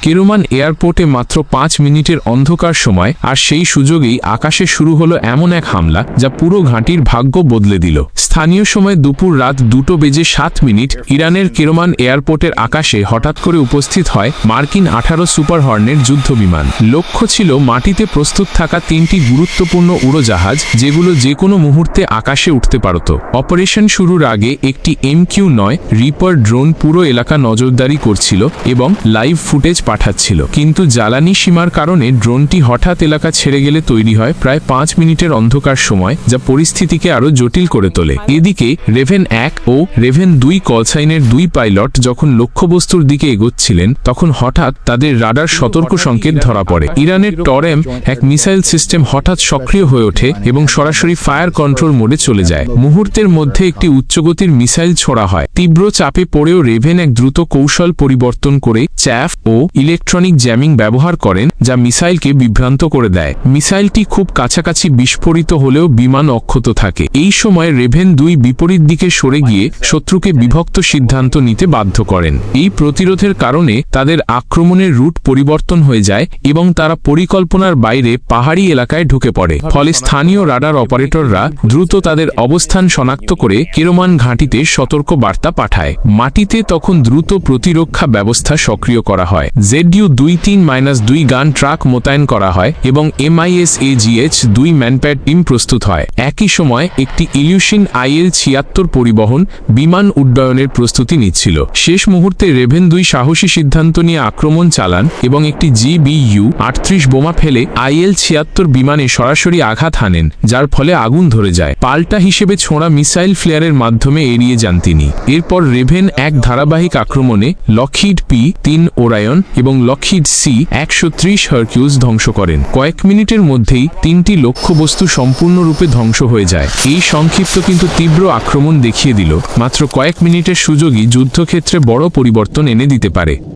কেরোমান এয়ারপোর্টে মাত্র 5 মিনিটের অন্ধকার সময়, আর সেই সুযোগেই আকাশে শুরু হলো এমন এক হামলা যা পুরো ঘাঁটির ভাগ্য বদলে দিল। স্থানীয় সময় দুপুর রাত 2:07 ইরানের কেরোমান এয়ারপোর্টের আকাশে হঠাৎ করে উপস্থিত হয় মার্কিন 18 সুপার হর্নেট যুদ্ধবিমান। লক্ষ্য ছিল মাটিতে প্রস্তুত থাকা 3টি গুরুত্বপূর্ণ উড়োজাহাজ, যেগুলো যে কোনো মুহূর্তে আকাশে উঠতে পারত। অপারেশন শুরুর আগে একটি MQ-9 রিপার ড্রোন পুরো এলাকা নজরদারি করছিল এবং লাইভ ফুটেজ পাঠাচ্ছিল, কিন্তু জ্বালানি সীমার কারণে ড্রোনটি হঠাৎ এলাকা ছেড়ে গেলে তৈরি হয় প্রায় 5 মিনিটের অন্ধকার সময়, যা পরিস্থিতিকে আরও জটিল করে তোলে। এদিকে রেভেন 1 ও রেভেন 2 কলসাইনের 2 পাইলট যখন লক্ষ্যবস্তুর দিকে এগোচ্ছিলেন, তখন হঠাৎ তাদের রাডার সতর্ক সংকেত ধরা পড়ে। ইরানের টরেম এক মিসাইল সিস্টেম হঠাৎ সক্রিয় হয়ে ওঠে এবং সরাসরি ফায়ার কন্ট্রোল মোডে চলে যায়। মুহূর্তের মধ্যে একটি উচ্চগতির মিসাইল ছোড়া হয়। তীব্র চাপে পড়েও রেভেন এক দ্রুত কৌশল পরিবর্তন করে চ্যাফ ও ইলেকট্রনিক জ্যামিং ব্যবহার করেন, যা মিসাইলকে বিভ্রান্ত করে দেয়। মিসাইলটি খুব কাছাকাছি বিস্ফোরিত হলেও বিমান অক্ষত থাকে। এই সময় রেভেন 2 বিপরীত দিকে সরে গিয়ে শত্রুকে বিভক্ত সিদ্ধান্ত নিতে বাধ্য করেন। এই প্রতিরোধের কারণে তাদের আক্রমণের রুট পরিবর্তন হয়ে যায় এবং তারা পরিকল্পনার বাইরে পাহাড়ি এলাকায় ঢুকে পড়ে। ফলে স্থানীয় রাডার অপারেটররা দ্রুত তাদের অবস্থান শনাক্ত করে কেরোমান ঘাঁটিতে সতর্ক বার্তা পাঠায়। মাটিতে তখন দ্রুত প্রতিরক্ষা ব্যবস্থা সক্রিয় করা হয়। ZU-23-2 গান ট্রাক মোতায়েন করা হয় এবং MISAGH-2 ম্যানপ্যাড টিম প্রস্তুত হয়। একই সময় একটি ইলিউশন IL-76 পরিবহন বিমান উড্ডয়নের প্রস্তুতি নিচ্ছিল। শেষ মুহূর্তে রেভেন 2 সাহসী সিদ্ধান্ত নিয়ে আক্রমণ চালান এবং একটি GBU-38 বোমা ফেলে IL-76 বিমানে সরাসরি আঘাত হানেন, যার ফলে আগুন ধরে যায়। পাল্টা হিসেবে ছোঁড়া মিসাইল ফ্লেয়ারের মাধ্যমে এড়িয়ে যান তিনি। এরপর রেভেন 1 ধারাবাহিক আক্রমণে লকহিড P-3 ওরায়ন এবং লকহিড C-130 হারকিউস ধ্বংস করেন। কয়েক মিনিটের মধ্যেই 3টি লক্ষ্যবস্তু সম্পূর্ণরূপে ধ্বংস হয়ে যায়। এই সংক্ষিপ্ত কিন্তু তীব্র আক্রমণ দেখিয়ে দিল মাত্র কয়েক মিনিটের সুযোগই যুদ্ধক্ষেত্রে বড় পরিবর্তন এনে দিতে পারে।